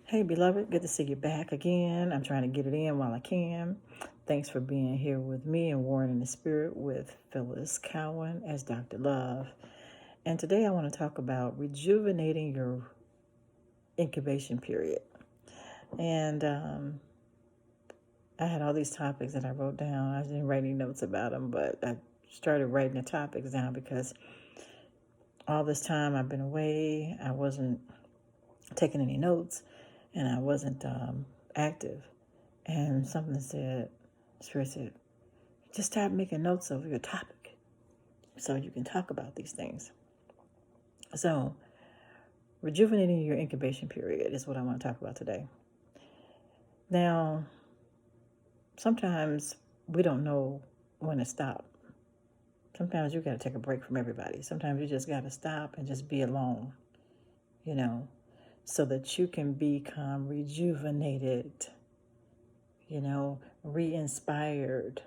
Hey, beloved, good to see you back again. I'm trying to get it in while I can. Thanks for being here with me and Warring in the Spirit with Phyllis Cowan as Dr. Love. And today I want to talk about rejuvenating your incubation period. And I had all these topics that I wrote down. I didn't write any notes about them, but I started writing the topics down because all this time I've been away. I wasn't taking any notes and I wasn't active. And something said, Spirit said, just start making notes of your topic so you can talk about these things. So, rejuvenating your incubation period is what I want to talk about today. Now, sometimes we don't know when to stop. Sometimes you got to take a break from everybody. Sometimes you just got to stop and just be alone, so that you can become rejuvenated, re-inspired,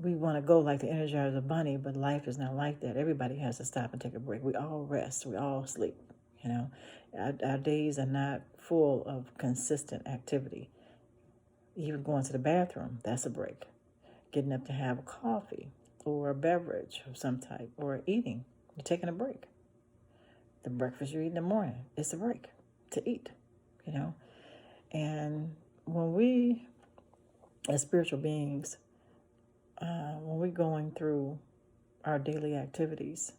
we want to go like the Energizer Bunny, but life is not like that. Everybody has to stop and take a break. We all rest. We all sleep. Our days are not full of consistent activity. Even going to the bathroom, that's a break. Getting up to have a coffee or a beverage of some type or eating, you're taking a break. The breakfast you eat in the morning, it's a break to eat, And when we, as spiritual beings, when we're going through our daily activities,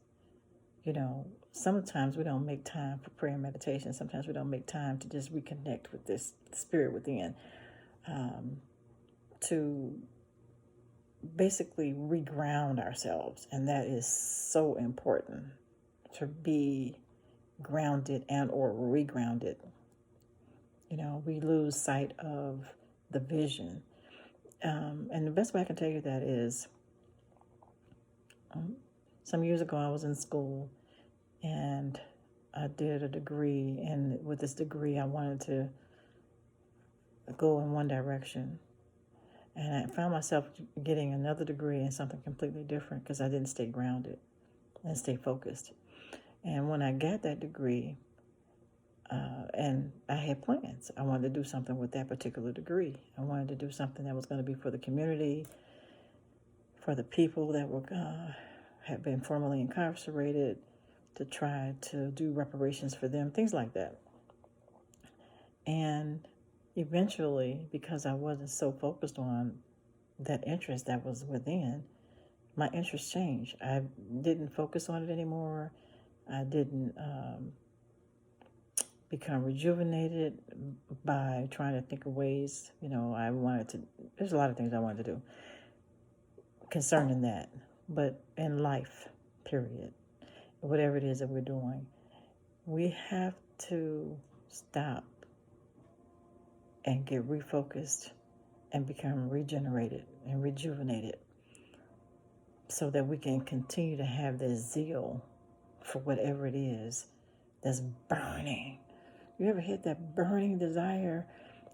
sometimes we don't make time for prayer and meditation. Sometimes we don't make time to just reconnect with this spirit within, to basically reground ourselves. And that is so important, to be grounded and or regrounded. We lose sight of the vision. And the best way I can tell you that is, some years ago I was in school and I did a degree, and with this degree I wanted to go in one direction, and I found myself getting another degree in something completely different because I didn't stay grounded and stay focused. And when I got that degree, and I had plans, I wanted to do something with that particular degree. I wanted to do something that was going to be for the community, for the people that were have been formerly incarcerated, to try to do reparations for them, things like that. And eventually, because I wasn't so focused on that interest that was within, my interest changed. I didn't focus on it anymore. I didn't become rejuvenated by trying to think of ways, there's a lot of things I wanted to do concerning that. But in life, period, whatever it is that we're doing, we have to stop and get refocused and become regenerated and rejuvenated so that we can continue to have this zeal for whatever it is that's burning. You ever hit that burning desire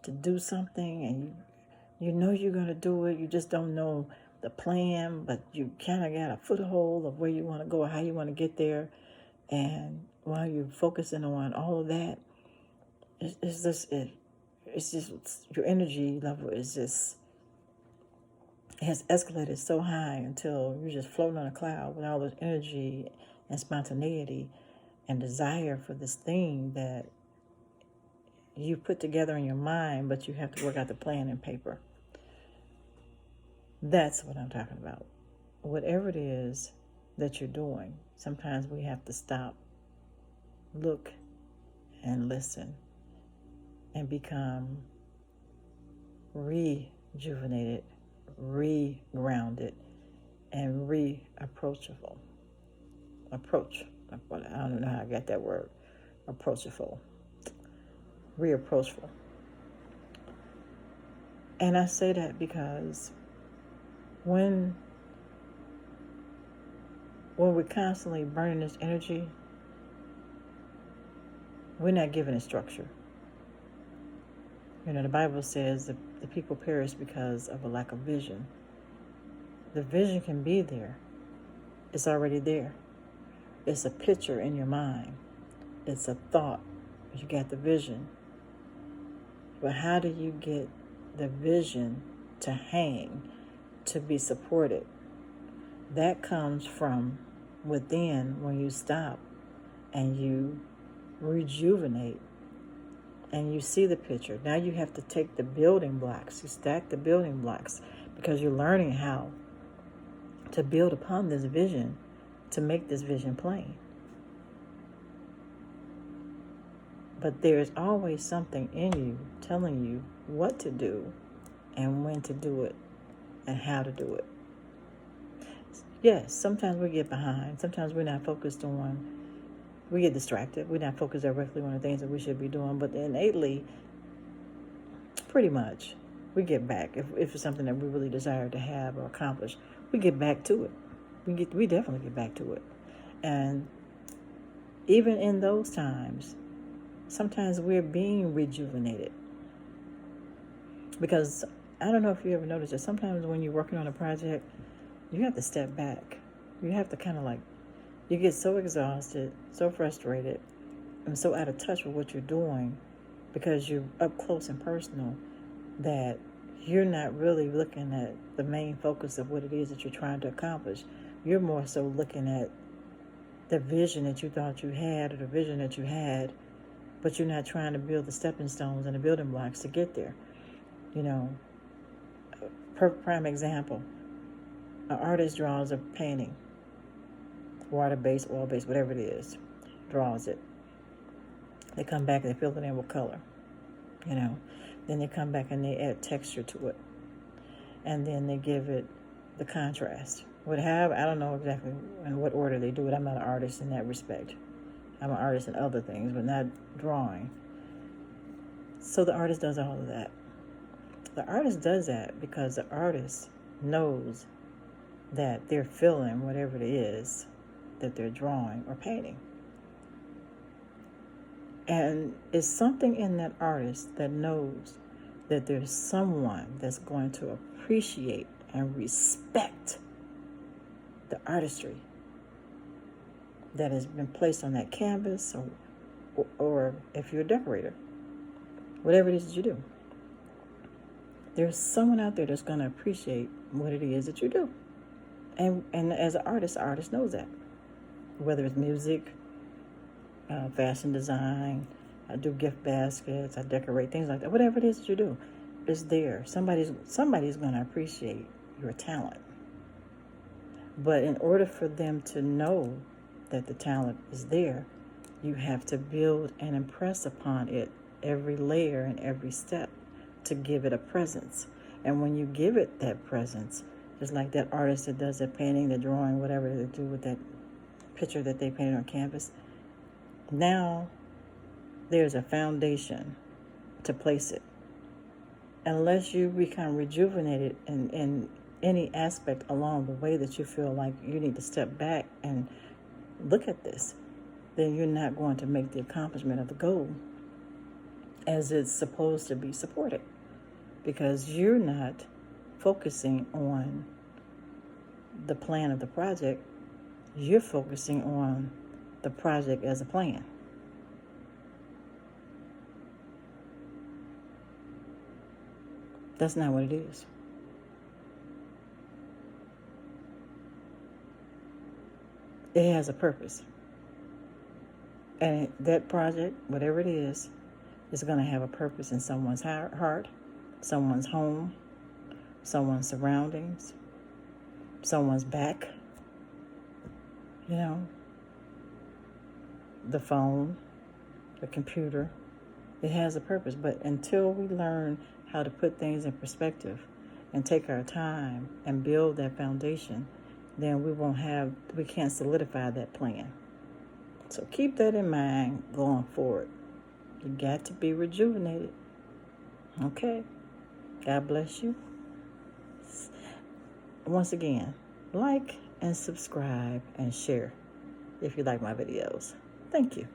to do something and you know you're going to do it, you just don't know the plan, but you kind of got a foothold of where you want to go or how you want to get there. And while you're focusing on all of that, it's just your energy level is just, it has escalated so high until you're just floating on a cloud with all this energy and spontaneity and desire for this thing that you put together in your mind, but you have to work out the plan in paper. That's what I'm talking about. Whatever it is that you're doing, sometimes we have to stop, look, and listen, and become rejuvenated, re-grounded, and re-approachable. Approach. I don't know how I got that word. Approachable. Reapproachable. And I say that because when we're constantly burning this energy, we're not giving it structure. The Bible says that the people perish because of a lack of vision. The vision can be there. It's already there. It's a picture in your mind. It's a thought. You got the vision. But how do you get the vision to hang, to be supported? That comes from within when you stop and you rejuvenate and you see the picture. Now you have to take the building blocks, you stack the building blocks because you're learning how to build upon this vision to make this vision plain. But there's always something in you telling you what to do and when to do it and how to do it. Yes, sometimes we get behind. Sometimes we're not focused on, we get distracted. We're not focused directly on the things that we should be doing. But innately, pretty much, we get back. If it's something that we really desire to have or accomplish, we get back to it. We definitely get back to it. And even in those times, sometimes we're being rejuvenated. Because I don't know if you ever noticed that sometimes when you're working on a project, you have to step back. You have to kind of like, you get so exhausted, so frustrated, and so out of touch with what you're doing because you're up close and personal that you're not really looking at the main focus of what it is that you're trying to accomplish. You're more so looking at the vision that you thought you had or the vision that you had, but you're not trying to build the stepping stones and the building blocks to get there. You know, prime example, an artist draws a painting, water-based, oil-based, whatever it is, draws it. They come back and they fill it in with color, you know. Then they come back and they add texture to it. And then they give it the contrast. I don't know exactly in what order they do it. I'm not an artist in that respect. I'm an artist in other things, but not drawing. So the artist does all of that. The artist does that because the artist knows that they're feeling whatever it is that they're drawing or painting. And it's something in that artist that knows that there's someone that's going to appreciate and respect the artistry that has been placed on that canvas, or if you're a decorator, whatever it is that you do. There's someone out there that's going to appreciate what it is that you do. And as an artist, the artist knows that. Whether it's music, fashion design, I do gift baskets, I decorate, things like that. Whatever it is that you do, it's there. Somebody's going to appreciate your talent. But in order for them to know that the talent is there, you have to build and impress upon it every layer and every step to give it a presence. And when you give it that presence, just like that artist that does that painting, the drawing, whatever they do with that picture that they painted on canvas, now there's a foundation to place it. Unless you become rejuvenated in any aspect along the way that you feel like you need to step back and look at this, then you're not going to make the accomplishment of the goal as it's supposed to be supported, because you're not focusing on the plan of the project. You're focusing on the project as a plan. That's not what it is. It has a purpose. And that project, whatever it is going to have a purpose in someone's heart, someone's home, someone's surroundings, someone's back, you know, the phone, the computer. It has a purpose. But until we learn how to put things in perspective and take our time and build that foundation, then we can't solidify that plan. So keep that in mind going forward. You got to be rejuvenated. Okay. God bless you. Once again, like and subscribe and share if you like my videos. Thank you.